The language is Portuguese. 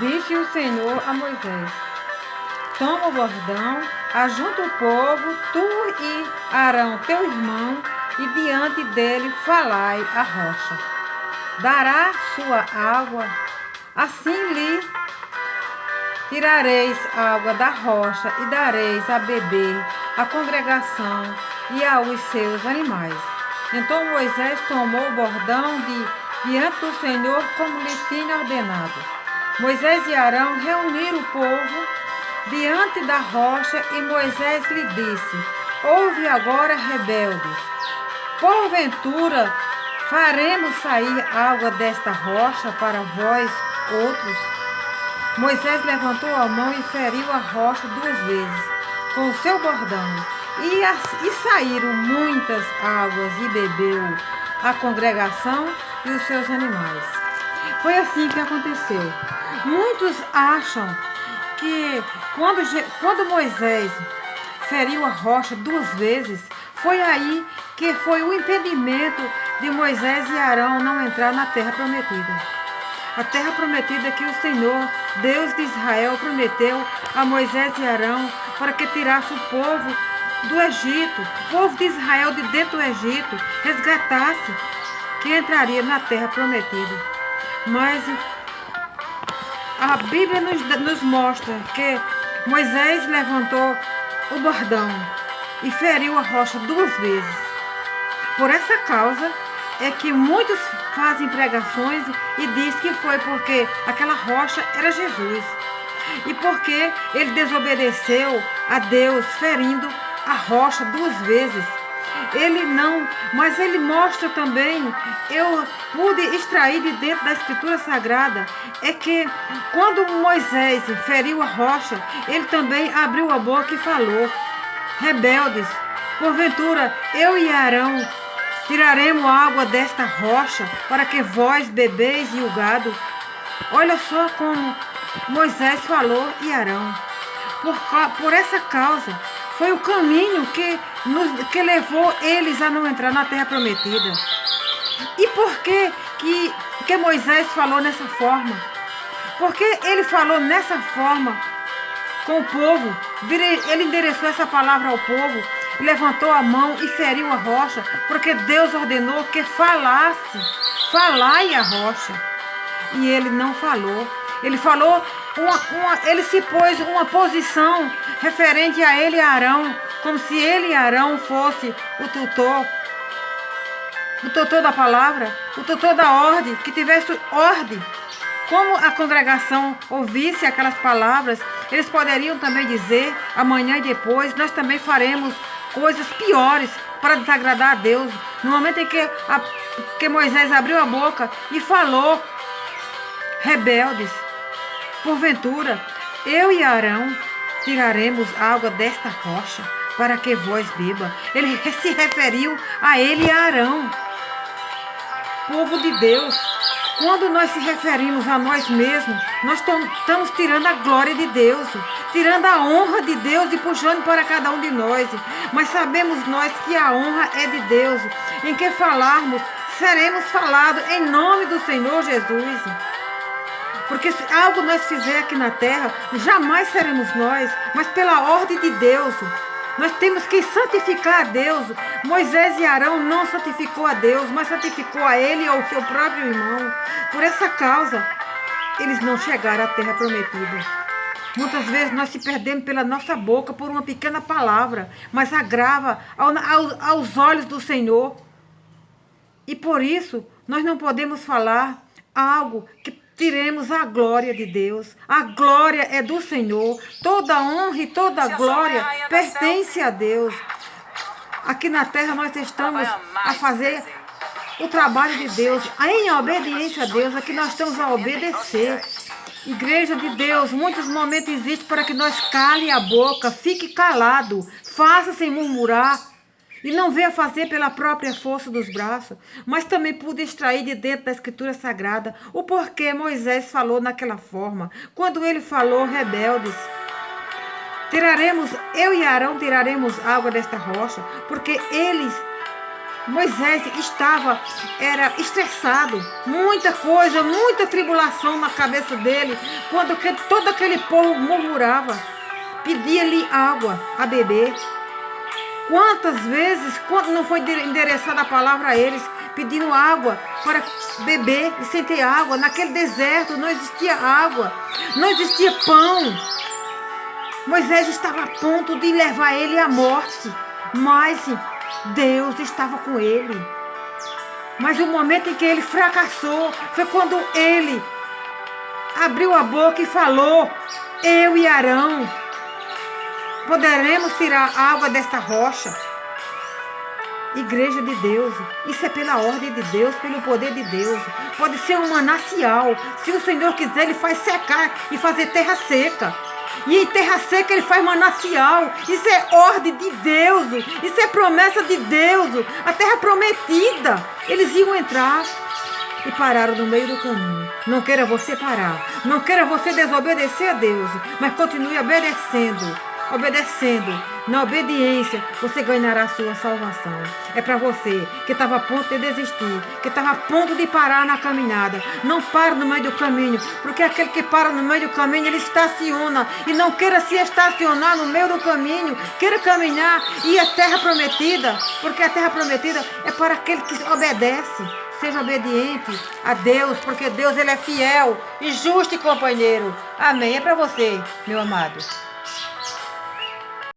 Disse o Senhor a Moisés: toma o bordão, ajunta o povo, tu e Arão teu irmão, e diante dele falai a rocha. Dará sua água, assim lhe tirareis água da rocha e dareis a beber à congregação e aos seus animais. Então Moisés tomou o bordão diante do Senhor, como lhe tinha ordenado. Moisés e Arão reuniram o povo diante da rocha, e Moisés lhe disse: ouve agora, rebeldes, porventura faremos sair água desta rocha para vós outros? Moisés levantou a mão e feriu a rocha 2 vezes com o seu bordão, e saíram muitas águas, e bebeu a congregação e os seus animais. Foi assim que aconteceu. Muitos acham que quando Moisés feriu a rocha 2 vezes, foi aí que foi o impedimento de Moisés e Arão não entrar na terra prometida. A terra prometida que o Senhor, Deus de Israel, prometeu a Moisés e Arão para que tirasse o povo do Egito, o povo de Israel de dentro do Egito, resgatasse, que entraria na terra prometida. Mas a Bíblia nos mostra que Moisés levantou o bordão e feriu a rocha 2 vezes. Por essa causa é que muitos fazem pregações e diz que foi porque aquela rocha era Jesus. E porque ele desobedeceu a Deus, ferindo a rocha 2 vezes. Mas ele mostra também, eu pude extrair de dentro da Escritura Sagrada, é que quando Moisés feriu a rocha, ele também abriu a boca e falou: rebeldes, porventura eu e Arão tiraremos água desta rocha para que vós bebeis e o gado. Olha só como Moisés falou e Arão. Por essa causa, foi o caminho que levou eles a não entrar na terra prometida. E por que Moisés falou nessa forma? Porque ele falou nessa forma com o povo, ele endereçou essa palavra ao povo, levantou a mão e feriu a rocha, porque Deus ordenou que falai a rocha. E ele não falou. Ele falou, ele se pôs uma posição referente a ele e a Arão, como se ele e Arão fosse o tutor da palavra, o tutor da ordem, que tivesse ordem. Como a congregação ouvisse aquelas palavras, eles poderiam também dizer, amanhã e depois, nós também faremos coisas piores para desagradar a Deus. No momento em que Moisés abriu a boca e falou: rebeldes, porventura eu e Arão tiraremos água desta rocha para que vós beba. Ele se referiu a ele e a Arão, povo de Deus. Quando nós se referimos a nós mesmos, nós estamos tirando a glória de Deus, tirando a honra de Deus e puxando para cada um de nós. Mas sabemos nós que a honra é de Deus. Em que falarmos, seremos falados em nome do Senhor Jesus. Porque se algo nós fizer aqui na terra, jamais seremos nós, mas pela ordem de Deus. Nós temos que santificar a Deus. Moisés e Arão não santificou a Deus, mas santificou a ele e ao seu próprio irmão. Por essa causa, eles não chegaram à terra prometida. Muitas vezes nós se perdemos pela nossa boca por uma pequena palavra, mas agrava aos olhos do Senhor. E por isso, nós não podemos falar algo que tiremos a glória de Deus. A glória é do Senhor. Toda honra e toda glória pertence a Deus. Aqui na terra nós estamos a fazer o trabalho de Deus, em obediência a Deus. Aqui nós estamos a obedecer. Igreja de Deus, muitos momentos existem para que nós cale a boca, fique calado, faça sem murmurar. E não venha fazer pela própria força dos braços, mas também pude extrair de dentro da Escritura Sagrada o porquê Moisés falou naquela forma. Quando ele falou, rebeldes, eu e Arão tiraremos água desta rocha, porque eles Moisés era estressado, muita coisa, muita tribulação na cabeça dele, quando todo aquele povo murmurava, pedia-lhe água a beber. Quantas vezes, quando não foi endereçada a palavra a eles, pedindo água para beber e sem ter água, naquele deserto não existia água, não existia pão. Moisés estava a ponto de levar ele à morte, mas Deus estava com ele. Mas o momento em que ele fracassou foi quando ele abriu a boca e falou: eu e Arão poderemos tirar água desta rocha. Igreja de Deus, isso é pela ordem de Deus, pelo poder de Deus. Pode ser um manancial. Se o Senhor quiser, Ele faz secar e fazer terra seca. E em terra seca Ele faz manancial. Isso é ordem de Deus. Isso é promessa de Deus. A terra prometida. Eles iam entrar e pararam no meio do caminho. Não queira você parar. Não queira você desobedecer a Deus. Mas continue obedecendo. Na obediência, você ganhará a sua salvação. É para você que estava a ponto de desistir, que estava a ponto de parar na caminhada. Não pare no meio do caminho, porque aquele que para no meio do caminho, ele estaciona. E não queira se estacionar no meio do caminho, queira caminhar e ir à terra prometida, porque a terra prometida é para aquele que obedece. Seja obediente a Deus, porque Deus ele é fiel e justo e companheiro. Amém. É para você, meu amado.